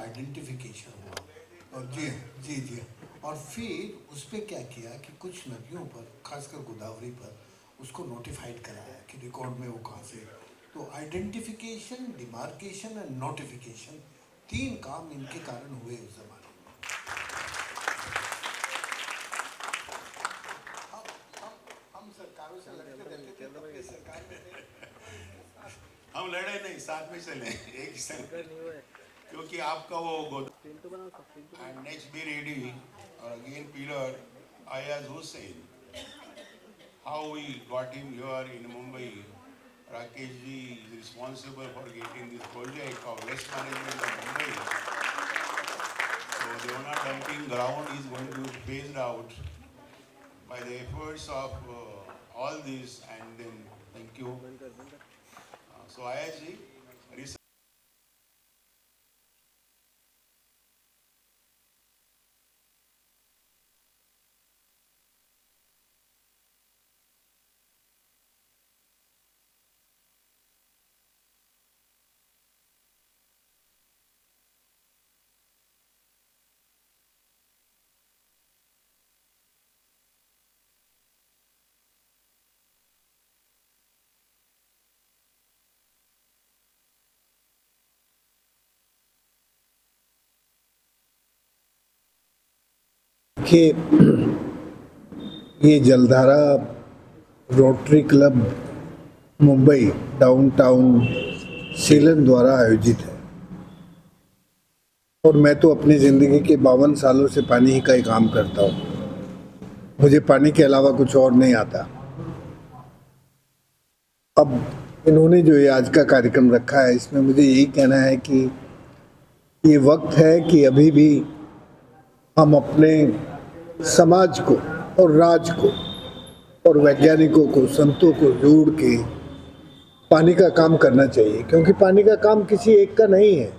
Identification हुआ। और जी जी जी, और फिर उस पर क्या किया कि कुछ नदियों पर, खासकर गोदावरी पर, उसको नोटिफाइड कराया कि रिकॉर्ड में वो कहाँ से। तो आइडेंटिफिकेशन, डिमार्केशन एंड नोटिफिकेशन, तीन काम इनके कारण हुए उस जमाने में। हम सरकारों से लड़ते रहते थे, तब भी सरकार में थे। हम लड़े नहीं, साथ में चले एक ही संग, क्योंकि आपका वो and next be ready, or again pillar Ayaz Hussain. How we got him here in Mumbai. Rakesh ji is responsible for getting this project of waste management of Mumbai. So the Devana dumping ground is going to be phased out by the efforts of all these, and then thank you. So Ayaz ji, कि ये जलधारा rotary club Mumbai downtown सीलन द्वारा आयोजित है, और मैं तो अपनी ज़िंदगी के 52 सालों से पानी ही का ही काम करता हूँ। मुझे पानी के अलावा कुछ और नहीं आता। अब इन्होंने जो ये आज का कार्यक्रम रखा है, इसमें मुझे यही कहना है कि ये वक्त है कि अभी भी हम अपने समाज को और राज को और वैज्ञानिकों को, संतों को जोड़ के पानी का काम करना चाहिए, क्योंकि पानी का काम किसी एक का नहीं है,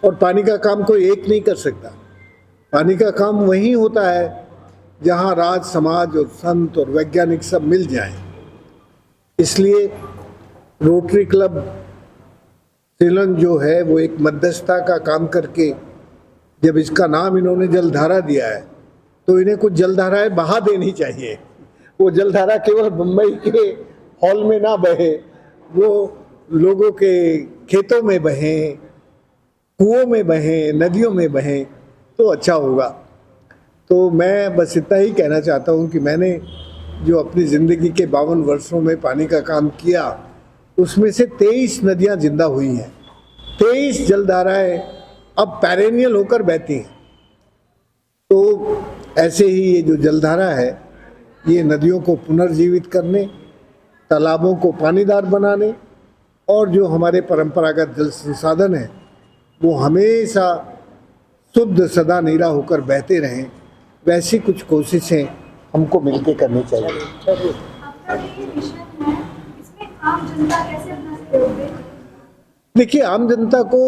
और पानी का काम कोई एक नहीं कर सकता। पानी का काम वहीं होता है जहां राज, समाज और संत और वैज्ञानिक सब मिल जाएं। इसलिए रोटरी क्लब सीलन जो है वो एक मध्यस्थता का काम करके, जब इसका नाम इन्होंने जलधारा दिया है तो इन्हें कुछ जलधाराएं बहा देनी चाहिए। वो जलधारा केवल मुंबई के हॉल में ना बहे, वो लोगों के खेतों में बहें, कुओं में बहें, नदियों में बहें तो अच्छा होगा। तो मैं बस इतना ही कहना चाहता हूँ कि मैंने जो अपनी ज़िंदगी के 52 वर्षों में पानी का काम किया, उसमें से 23 नदियाँ जिंदा हुई हैं, 23 जलधाराएं अब पैरेनियल होकर बहती हैं। तो ऐसे ही ये जो जलधारा है, ये नदियों को पुनर्जीवित करने, तालाबों को पानीदार बनाने, और जो हमारे परंपरागत जल संसाधन हैं वो हमेशा शुद्ध सदा नीरा होकर बहते रहें, वैसी कुछ कोशिशें हमको मिलकर करनी चाहिए। देखिए, आम जनता को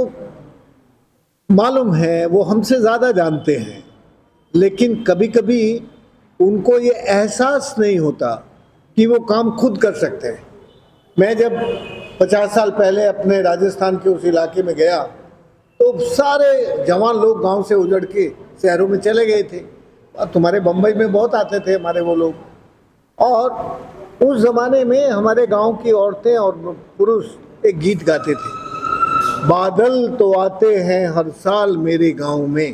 मालूम है, वो हमसे ज़्यादा जानते हैं, लेकिन कभी कभी उनको ये एहसास नहीं होता कि वो काम खुद कर सकते हैं। मैं जब 50 साल पहले अपने राजस्थान के उस इलाके में गया तो सारे जवान लोग गांव से उजड़ के शहरों में चले गए थे। तुम्हारे बम्बई में बहुत आते थे हमारे वो लोग, और उस ज़माने में हमारे गांव की औरतें और पुरुष एक गीत गाते थे, बादल तो आते हैं हर साल मेरे गांव में,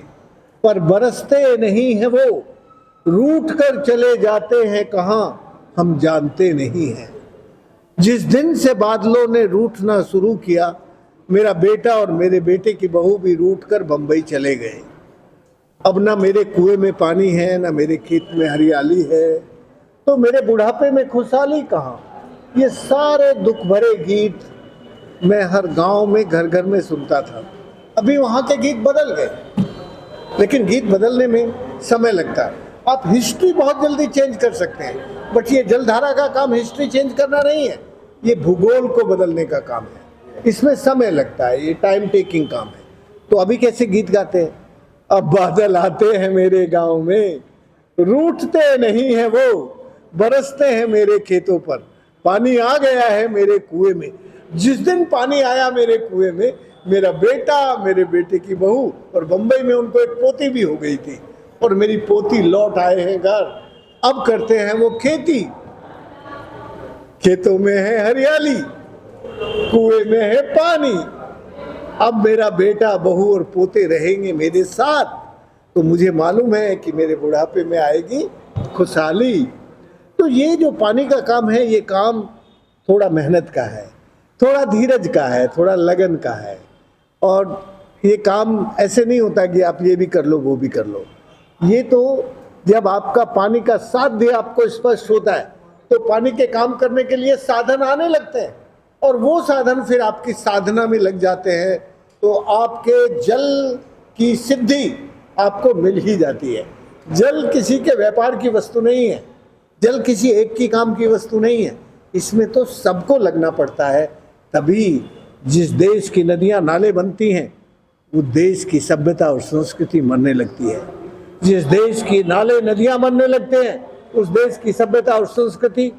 पर बरसते नहीं हैं वो, रूठ कर चले जाते हैं कहाँ हम जानते नहीं हैं। जिस दिन से बादलों ने रूठना शुरू किया, मेरा बेटा और मेरे बेटे की बहू भी रूठ कर बम्बई चले गए। अब ना मेरे कुएं में पानी है, ना मेरे खेत में हरियाली है, तो मेरे बुढ़ापे में खुशहाली कहाँ। ये सारे दुख भरे गीत मैं हर गांव में घर घर में सुनता था। अभी वहाँ के गीत बदल गए, लेकिन गीत बदलने में समय लगता है। आप हिस्ट्री बहुत जल्दी चेंज कर सकते हैं, बट ये जलधारा का काम हिस्ट्री चेंज करना नहीं है, ये भूगोल को बदलने का काम है। इसमें समय लगता है, ये टाइम टेकिंग काम है। तो अभी कैसे गीत गाते हैं, अब बादल आते हैं मेरे गांव में, रूठते नहीं हैं वो, बरसते हैं मेरे खेतों पर, पानी आ गया है मेरे कुएं में। जिस दिन पानी आया मेरे कुएं में, मेरा बेटा, मेरे बेटे की बहू, और बंबई में उनको एक पोती भी हो गई थी, और मेरी पोती लौट आए हैं घर। अब करते हैं वो खेती, खेतों में है हरियाली, कुएं में है पानी। अब मेरा बेटा, बहू और पोते रहेंगे मेरे साथ, तो मुझे मालूम है कि मेरे बुढ़ापे में आएगी खुशहाली। तो ये जो पानी का काम है, ये काम थोड़ा मेहनत का है, थोड़ा धीरज का है, थोड़ा लगन का है, और ये काम ऐसे नहीं होता कि आप ये भी कर लो वो भी कर लो। ये तो जब आपका पानी का साध्य आपको स्पष्ट होता है, तो पानी के काम करने के लिए साधन आने लगते हैं, और वो साधन फिर आपकी साधना में लग जाते हैं, तो आपके जल की सिद्धि आपको मिल ही जाती है। जल किसी के व्यापार की वस्तु नहीं है, जल किसी एक की काम की वस्तु नहीं है, इसमें तो सबको लगना पड़ता है। तभी जिस देश की नदियां नाले बनती हैं, वो देश की सभ्यता और संस्कृति मरने लगती है। जिस देश की नाले नदियां बनने लगते हैं, उस देश की सभ्यता और संस्कृति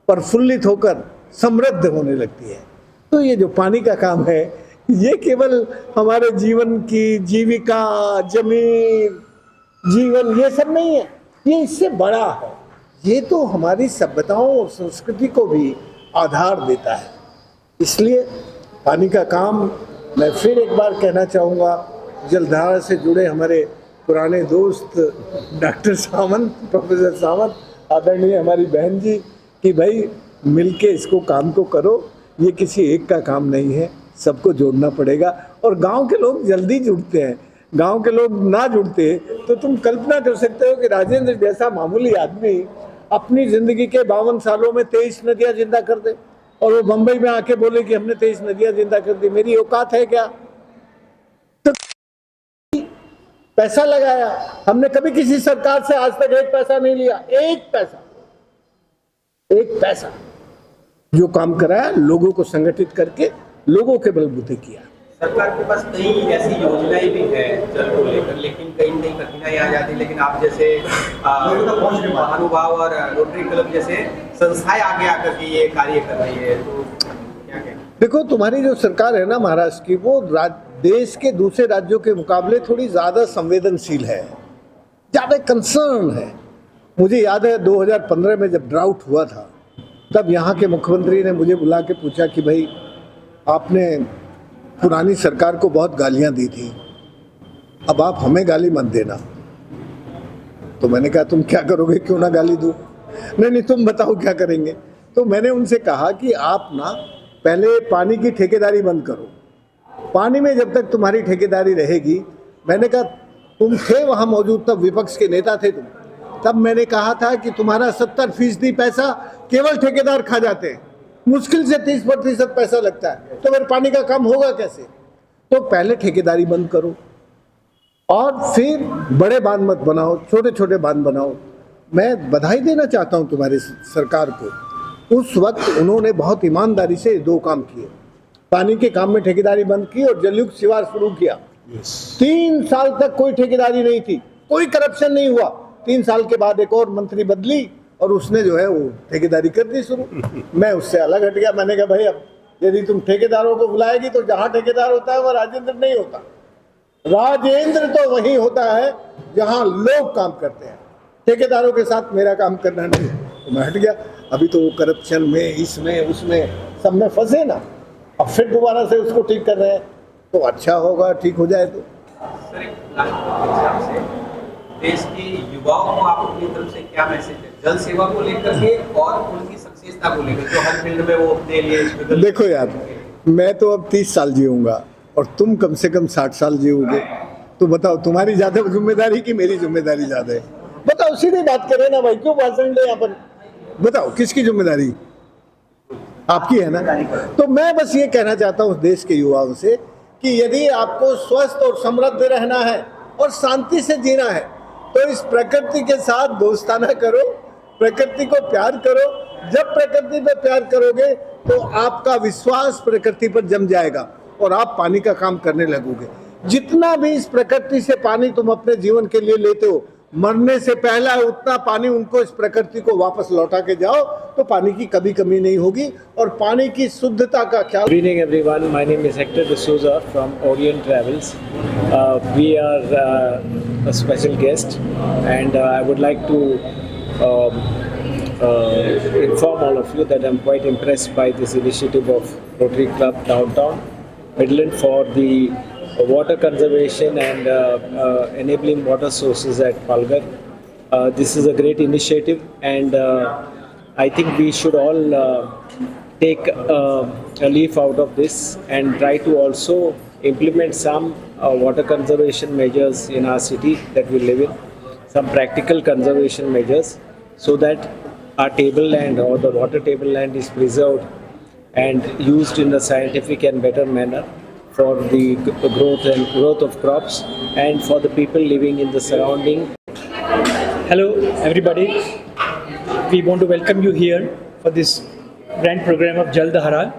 प्रफुल्लित होकर समृद्ध होने लगती है। तो ये जो पानी का काम है, ये केवल हमारे जीवन की जीविका, जमीन, जीवन, ये सब नहीं है, ये इससे बड़ा है। ये तो हमारी सभ्यताओं और संस्कृति को भी आधार देता है। इसलिए पानी का काम, मैं फिर एक बार कहना चाहूँगा, जलधारा से जुड़े हमारे पुराने दोस्त डॉक्टर सावंत, प्रोफेसर सावंत, आदरणीय हमारी बहन जी, कि भाई मिलके इसको काम को करो। ये किसी एक का काम नहीं है, सबको जोड़ना पड़ेगा। और गांव के लोग जल्दी जुड़ते हैं, गांव के लोग ना जुड़ते तो तुम कल्पना कर सकते हो कि राजेंद्र जैसा मामूली आदमी अपनी जिंदगी के 52 सालों में 23 नदियां जिंदा कर दे, और वो बंबई में आके बोले कि हमने 23 नदियां जिंदा कर दी। मेरी औकात है क्या? तो पैसा लगाया, हमने कभी किसी सरकार से आज तक एक पैसा नहीं लिया, एक पैसा। जो काम कराया, लोगों को संगठित करके लोगों के बलबूते किया। सरकार के पास कई ऐसी योजनाएं भी है जल को लेकर, लेकिन कहीं न कहीं कठिनाई आ जाती है। लेकिन आप जैसे महानुभाव और रोटरी क्लब जैसे संस्थाएं आगे आकर के ये कार्य कर रही है, तो क्या कहना? देखो, तुम्हारी जो सरकार है ना महाराष्ट्र की, वो देश के दूसरे राज्यों के मुकाबले थोड़ी ज़्यादा संवेदनशील है, ज़्यादा कंसर्न है। मुझे याद है 2015 में जब ड्राउट हुआ था, तब यहाँ के मुख्यमंत्री ने मुझे बुला के पूछा कि भाई आपने पुरानी सरकार को बहुत गालियाँ दी थी, अब आप हमें गाली मत देना। तो मैंने कहा तुम क्या करोगे, क्यों ना गाली दूँ? नहीं, तुम बताओ क्या करेंगे। तो मैंने उनसे कहा कि आप ना पहले पानी की ठेकेदारी बंद करो। पानी में जब तक तुम्हारी ठेकेदारी रहेगी, मैंने कहा तुम थे वहाँ मौजूद, तब विपक्ष के नेता थे तुम, तब मैंने कहा था कि तुम्हारा 70% पैसा केवल ठेकेदार खा जाते हैं, मुश्किल से 30% पैसा लगता है, तो फिर पानी का काम होगा कैसे? तो पहले ठेकेदारी बंद करो और फिर बड़े बांध मत बनाओ, छोटे छोटे बांध बनाओ। मैं बधाई देना चाहता हूं तुम्हारी सरकार को। उस वक्त उन्होंने बहुत ईमानदारी से 2 काम किए, पानी के काम में ठेकेदारी बंद की और जलयुक्त शिवार शुरू किया। 3 साल तक कोई ठेकेदारी नहीं थी, कोई करप्शन नहीं हुआ। 3 साल के बाद एक और मंत्री बदली और उसने जो है वो ठेकेदारी कर दी शुरू। मैं उससे अलग हट गया। मैंने कहा भाई अब यदि तुम ठेकेदारों को बुलाएगी तो जहाँ ठेकेदार होता है वह राजेंद्र नहीं होता, राजेंद्र तो वही होता है जहाँ लोग काम करते हैं। ठेकेदारों के साथ मेरा काम करना नहीं। तो मैं हट गया। अभी तो वो करप्शन में, इसमें, उसमें, सब में फंसे ना, अब फिर दोबारा से उसको ठीक कर रहे हैं, तो अच्छा होगा ठीक हो जाए तो। सर, एक लास्ट से देश के युवाओं को आप अपनी तरफ से क्या मैसेज है जल सेवा को लेकर के और उनकी सक्सेसता को लेकर, जो हर फील्ड में वो अपने लिए? देखो यार, मैं तो अब 30 साल जीऊँगा और तुम कम से कम 60 साल जीओगे, तो बताओ तुम्हारी ज़्यादा जिम्मेदारी कि मेरी जिम्मेदारी ज़्यादा है? बताओ, सीधी बात करें ना भाई, क्यों भाषण दे यहाँ पर? बताओ किसकी जिम्मेदारी? आपकी है ना। तो मैं बस ये कहना चाहता हूँ देश के युवाओं से कि यदि आपको स्वस्थ और समृद्ध रहना है और शांति से जीना है, तो इस प्रकृति के साथ दोस्ताना करो, प्रकृति को प्यार करो। जब प्रकृति पे प्यार करोगे तो आपका विश्वास प्रकृति पर जम जाएगा और आप पानी का काम करने लगोगे। जितना भी इस प्रकृति से पानी तुम अपने जीवन के लिए लेते हो, मरने से पहला उतना पानी उनको इस प्रकृति को वापस लौटा के जाओ, तो पानी की कभी कमी नहीं होगी और पानी की शुद्धता का ख्याल। Good evening, everyone. My name is Hector D'Souza from Orient Travels. We are a special guest, and I would like to inform all of you that I'm quite impressed by this initiative of Rotary Club Downtown Midland for the water conservation and enabling water sources at Palghar. This is a great initiative, and I think we should all take a leaf out of this and try to also implement some water conservation measures in our city that we live in, some practical conservation measures, so that our tableland or the water tableland is preserved and used in a scientific and better manner for the growth of crops and for the people living in the surrounding. Hello everybody, we want to welcome you here for this grand program of Jal Dahara.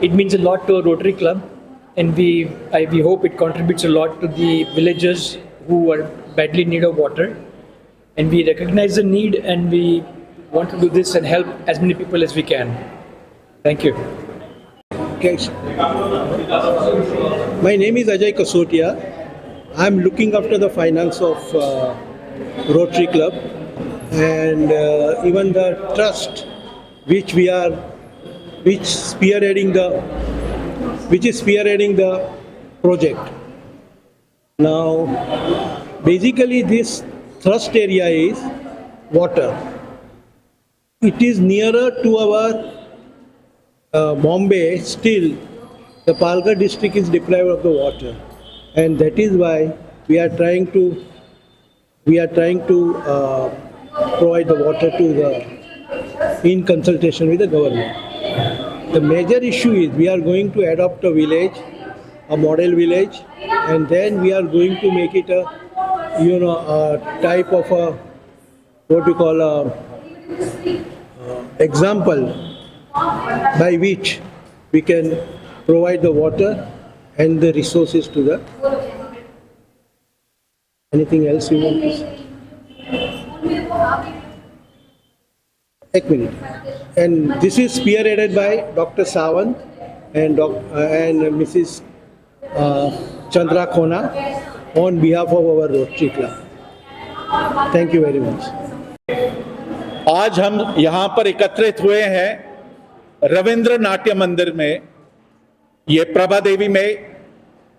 It means a lot to our Rotary Club, and we hope it contributes a lot to the villagers who are badly in need of water, and we recognize the need and we want to do this and help as many people as we can. Thank you. My name is Ajay Kasotia. I am looking after the finance of Rotary Club and even the trust which is spearheading the project. Now, basically this thrust area is water. It is nearer to our Bombay. Still, the Palghar district is deprived of the water, and that is why we are trying to provide the water to in consultation with the government. The major issue is we are going to adopt a village, a model village, and then we are going to make it a type of a what we call a example by which we can provide the water and the resources to the. Anything else you want to say? Ek minute. And this is spearheaded by Dr. Sawant and Mrs. Chandra Khona on behalf of our Rotary Club. Thank you very much. आज हम यहाँ पर एकत्रित हुए हैं रविंद्र नाट्य मंदिर में, ये प्रभा देवी में।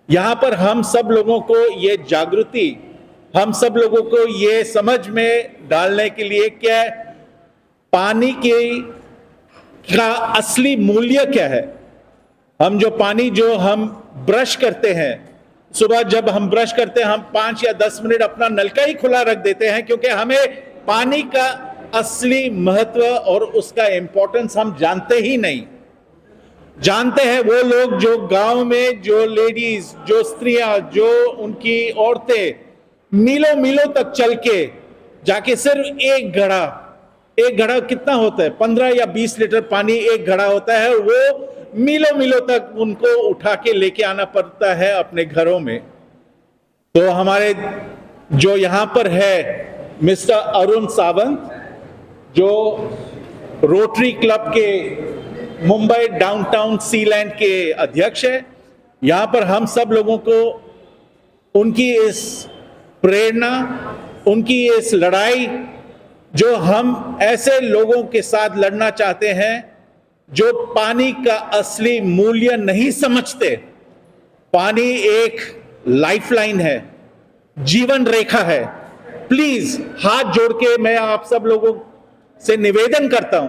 यहाँ पर हम सब लोगों को ये जागृति, हम सब लोगों को ये समझ में डालने के लिए क्या पानी का असली मूल्य क्या है। हम जो पानी जो हम ब्रश करते हैं, सुबह जब हम ब्रश करते हैं हम 5 या 10 मिनट अपना नलका ही खुला रख देते हैं, क्योंकि हमें पानी का असली महत्व और उसका इंपॉर्टेंस हम जानते ही नहीं। जानते हैं वो लोग जो गांव में, जो लेडीज, जो स्त्रियां, जो उनकी औरतें मीलों मीलों तक चल के जाके सिर्फ एक घड़ा कितना होता है, 15 या 20 लीटर पानी एक घड़ा होता है, वो मीलों मीलों तक उनको उठा के लेके आना पड़ता है अपने घरों में। तो हमारे जो यहां पर है मिस्टर अरुण सावंत, जो रोटरी क्लब के मुंबई डाउनटाउन सीलैंड के अध्यक्ष है, यहां पर हम सब लोगों को उनकी इस प्रेरणा, उनकी इस लड़ाई, जो हम ऐसे लोगों के साथ लड़ना चाहते हैं जो पानी का असली मूल्य नहीं समझते। पानी एक लाइफलाइन है, जीवन रेखा है। प्लीज हाथ जोड़ के मैं आप सब लोगों से निवेदन करता हूं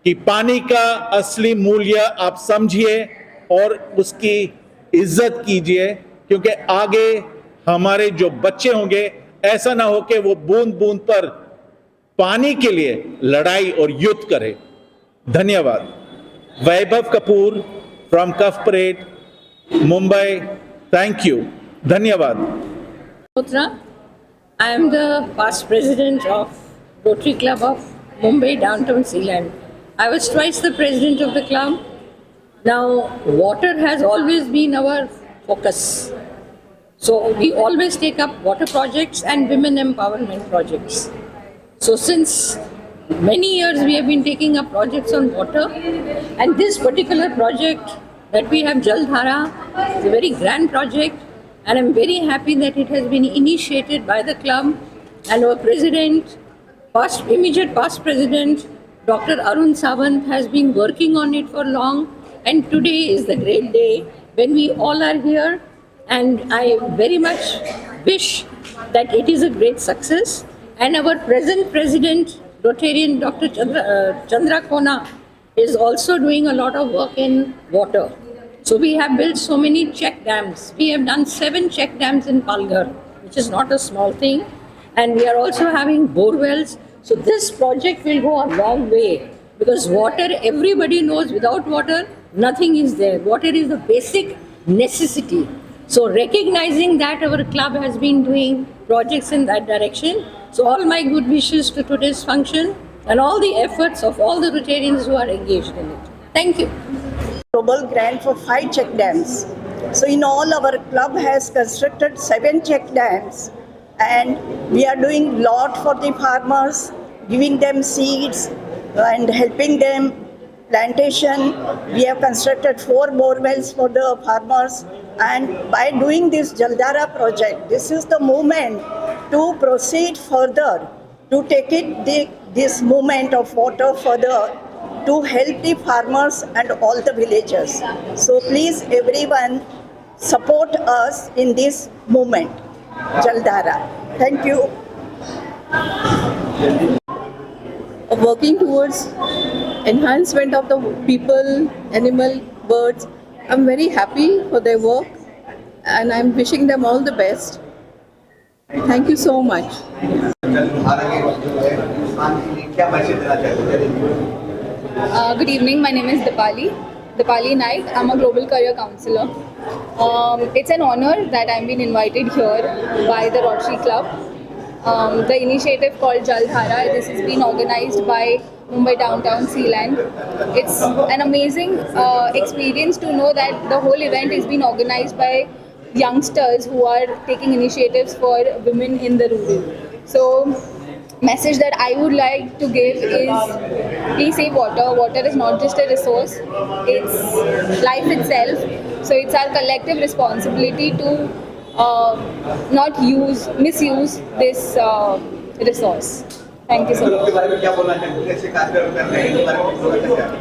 कि पानी का असली मूल्य आप समझिए और उसकी इज्जत कीजिए, क्योंकि आगे हमारे जो बच्चे होंगे, ऐसा ना हो कि वो बूंद बूंद पर पानी के लिए लड़ाई और युद्ध करे। धन्यवाद। Vaibhav Kapoor from Cuffe Parade, Mumbai. Thank you. धन्यवाद। I am the past president of Rotary Club of Mumbai Downtown Sealand. I was twice the president of the club. Now, water has always been our focus. So we always take up water projects and women empowerment projects. So since many years we have been taking up projects on water, and this particular project that we have, Jal Dhara, is a very grand project, and I'm very happy that it has been initiated by the club and our president, immediate past president, Dr. Arun Sawant, has been working on it for long, and today is the great day when we all are here, and I very much wish that it is a great success. And our present president, Rotarian Dr. Chandra Kona, is also doing a lot of work in water. So we have built so many check dams. We have done 7 check dams in Palghar, which is not a small thing. And we are also having bore wells. So this project will go a long way, because water, everybody knows, without water, nothing is there. Water is the basic necessity. So recognizing that, our club has been doing projects in that direction. So all my good wishes to today's function and all the efforts of all the Rotarians who are engaged in it. Thank you. Global grant for 5 check dams. So in all, our club has constructed 7 check dams, and we are doing lot for the farmers, giving them seeds and helping them plantation. We have constructed 4 bore wells for the farmers, and by doing this Jal Dhara project, this is the moment to proceed further, to take this movement of water further, to help the farmers and all the villagers. So please everyone support us in this movement, Jal Dhara. Thank you. Working towards enhancement of the people, animal, birds. I'm very happy for their work, and I'm wishing them all the best. Thank you so much. Good evening, my name is Dipali Naik. I'm a Global Career Counselor. It's an honor that I'm being invited here by the Rotary Club. The initiative called Jal Dhara, this has been organized by Mumbai Downtown Sealand. It's an amazing experience to know that the whole event is being organized by youngsters who are taking initiatives for women in the rural. So, message that I would like to give is, please save water. Water is not just a resource, it's life itself. So it's our collective responsibility to not misuse this resource. Thank you so much.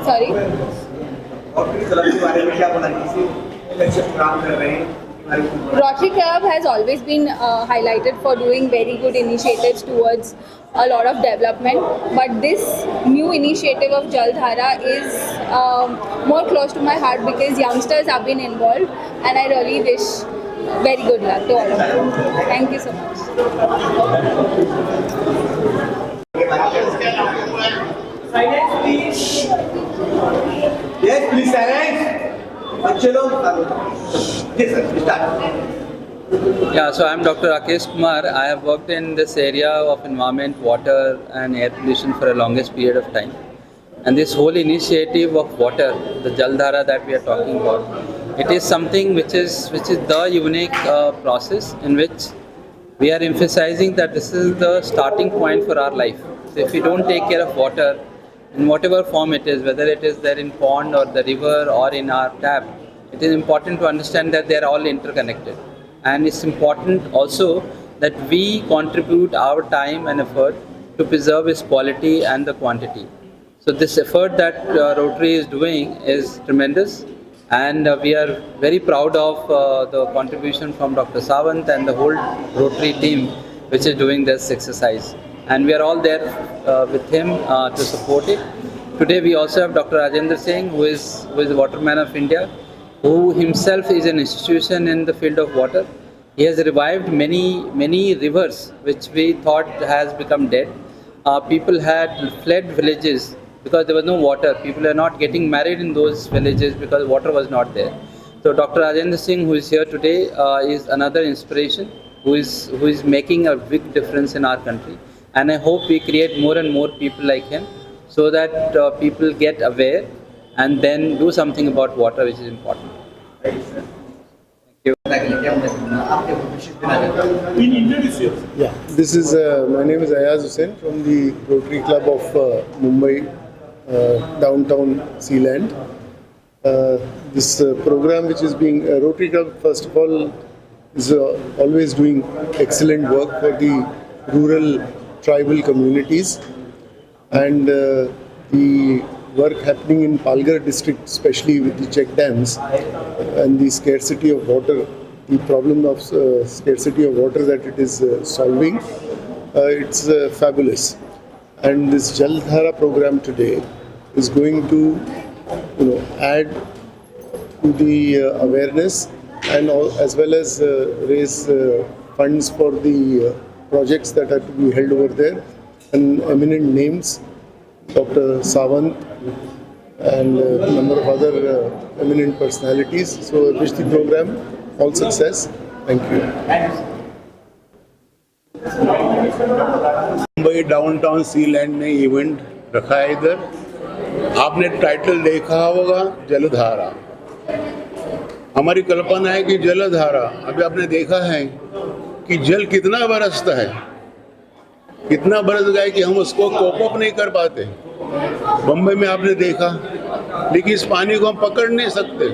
Sorry? Rotary Club has always been highlighted for doing very good initiatives towards a lot of development, but this new initiative of Jal Dhara is more close to my heart because youngsters have been involved, and I really wish very good luck to all of them. Thank you so much. Silence, please. Yes, please silence. Yeah, so I'm Dr. Rakesh Kumar. I have worked in this area of environment, water and air pollution for a longest period of time. And this whole initiative of water, the Jal Dhara that we are talking about, it is something which is the unique process in which we are emphasizing that this is the starting point for our life. So if we don't take care of water, in whatever form it is, whether it is there in pond or the river or in our tap, it is important to understand that they are all interconnected. And it's important also that we contribute our time and effort to preserve its quality and the quantity. So this effort that Rotary is doing is tremendous, and we are very proud of the contribution from Dr. Sawant and the whole Rotary team which is doing this exercise. And we are all there with him to support it. Today we also have Dr. Rajendra Singh, who is the Waterman of India, who himself is an institution in the field of water. He has revived many rivers which we thought has become dead. People had fled villages because there was no water. People are not getting married in those villages because water was not there. So Dr. Rajendra Singh, who is here today, is another inspiration who is making a big difference in our country. And I hope we create more and more people like him so that people get aware and then do something about water, which is important. Yeah, this is my name is Ayaz Hussain from the Rotary Club of Mumbai, downtown Sealand. This program, which is being Rotary Club, first of all, is always doing excellent work for the rural tribal communities, and the work happening in Palghar district, especially with the check dams and the scarcity of water, the problem of scarcity of water that it is solving, it's fabulous. And this Jal Dhara program today is going to, add to the awareness and as well as raise funds for the projects that are to be held over there. And eminent names, Dr. Sawant and a number of other eminent personalities. So I wish the program all success. Thank you. Mumbai downtown Sealand ने event रखा है इधर। आपने title देखा होगा, जलधारा। हमारी कल्पना है कि जलधारा, अभी आपने देखा है कि जल कितना बरसता है, कितना बरस गया कि हम उसको कोप अप नहीं कर पाते। बम्बई में आपने देखा, लेकिन इस पानी को हम पकड़ नहीं सकते।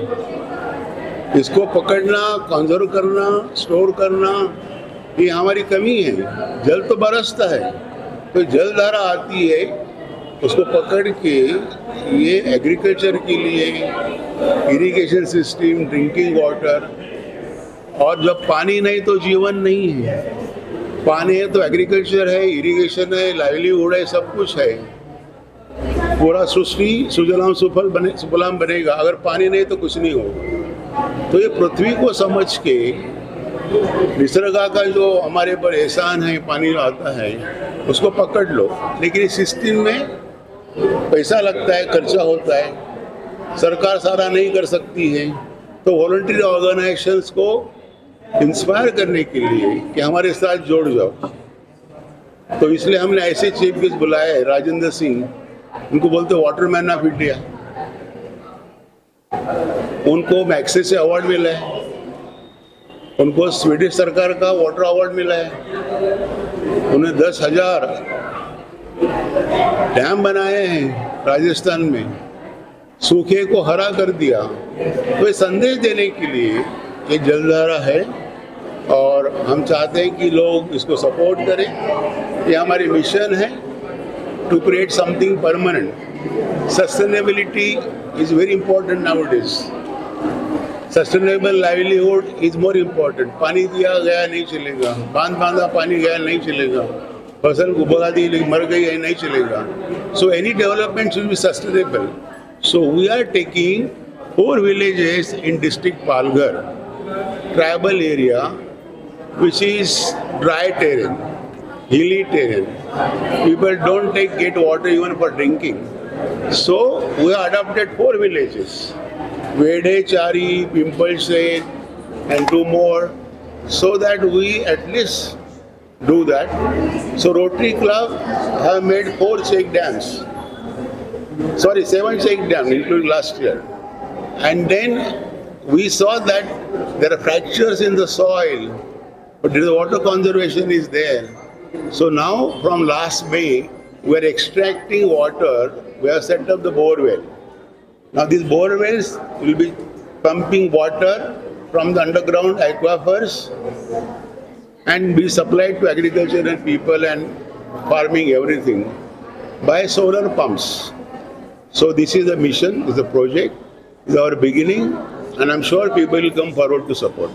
इसको पकड़ना, कंजर्व करना, स्टोर करना, ये हमारी कमी है। जल तो बरसता है, तो जलधारा आती है, उसको पकड़ के ये एग्रीकल्चर के लिए, इरिगेशन सिस्टम, ड्रिंकिंग वाटर, और जब पानी नहीं तो जीवन नहीं है। पानी है तो एग्रीकल्चर है, इरिगेशन है, लाइवलीहुड है, सब कुछ है। पूरा सृष्टि सुजलाम सुफलाम बनेगा। अगर पानी नहीं तो कुछ नहीं होगा। तो ये पृथ्वी को समझ के, निसर्ग का जो हमारे पर एहसान है, पानी आता है, उसको पकड़ लो। लेकिन इस सिस्टम में पैसा लगता है, खर्चा होता है, सरकार सारा नहीं कर सकती है। तो वॉलंटरी ऑर्गेनाइजेशंस को इंस्पायर करने के लिए कि हमारे साथ जोड़ जाओ, तो इसलिए हमने ऐसे चीफ गेस्ट बुलाए हैं, राजेंद्र सिंह, उनको बोलते वाटरमैन ऑफ इंडिया। उनको मैक्से से अवार्ड मिला है, उनको स्वीडिश सरकार का वाटर अवार्ड मिला है। उन्हें 10,000 डैम बनाए हैं राजस्थान में, सूखे को हरा कर दिया। तो ये संदेश देने के लिए ये जलधारा है, और हम चाहते हैं कि लोग इसको सपोर्ट करें। ये हमारी मिशन है, to create something permanent. Sustainability is very important nowadays. Sustainable livelihood is more important. पानी दिया गया नहीं चलेगा, बांधा पानी गया नहीं चलेगा, फसल उगा दी मर गई है नहीं चलेगा। So any development should be sustainable. So we are taking 4 villages in district Palghar, tribal area, which is dry terrain, hilly terrain. People don't get water even for drinking. So we adopted 4 villages, Vede, Chari, Pimpalshed, and 2 more, so that we at least do that. So Rotary Club have made 4 check dams. Sorry, 7 check dams, including last year. And then we saw that there are fractures in the soil, but the water conservation is there. So now from last May, we are extracting water. We have set up the bore well. Now these bore wells will be pumping water from the underground aquifers and be supplied to agriculture and people and farming, everything, by solar pumps. So this is the mission, this is the project, this is our beginning, and I'm sure people will come forward to support.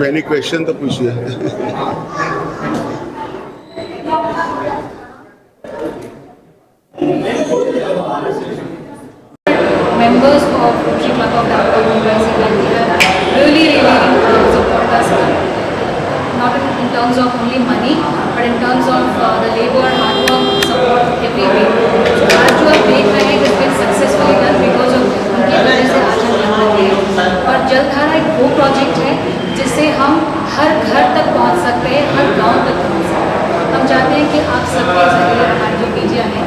Any question तो पूछिए। Members of Rotary Club of Downtown Mumbai have really supported us, not in terms of only money, but in terms of the labor, hard work, support every way. So आज जो आप देख रहे हैं, it's been successfully done because of उनकी वजह से आज हम यहाँ हैं। और जलधारा एक वो प्रोजेक्ट है जिससे हम हर घर तक पहुँच सकते हैं, हर गांव तक पहुँच सकते हैं। हम चाहते हैं कि आप सबके जरिए हमारी जो मीडिया है,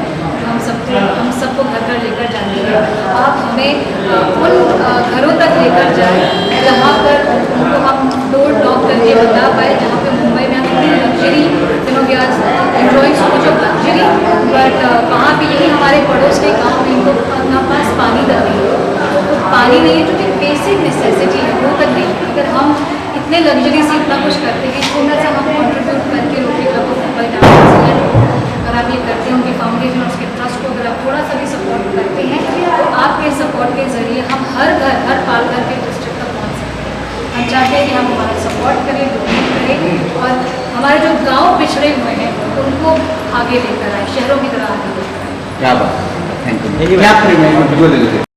हम हम सबको घर घर लेकर जानी है। आप हमें उन घरों तक लेकर जाए जहाँ पर उनको हम डोर नॉक करके बता पाए, जहाँ पे मुंबई में हम इतनी luxury, we are enjoying so much of luxury, but वहाँ पे यही हमारे पड़ोस के गाँव में इनको अपना पास पानी तक नहीं है, तो पानी नहीं है जो कि बेसिक नेसेसिटी है वो तक नहीं। अगर हम इतने लग्जरी से इतना कुछ करते हैं, इसको में से हम कॉन्ट्रीब्यूट करके रोटरी क्लब ऑफ मुंबई अगर आप ये करते हैं, उनकी फाउंडेशन और उसके ट्रस्ट को अगर आप थोड़ा सा भी सपोर्ट करते हैं, तो आपके सपोर्ट के जरिए हम हर घर, हर पालघर के डिस्ट्रिक्ट तक पहुँच सकते हैं। हम चाहते हैं कि हम हमारा सपोर्ट करें, डोनेट करें और हमारे जो गाँव पिछड़े हुए हैं उनको आगे लेकर आए, शहरों की तरह आगे लेकर आए। क्या बात, थैंक यू।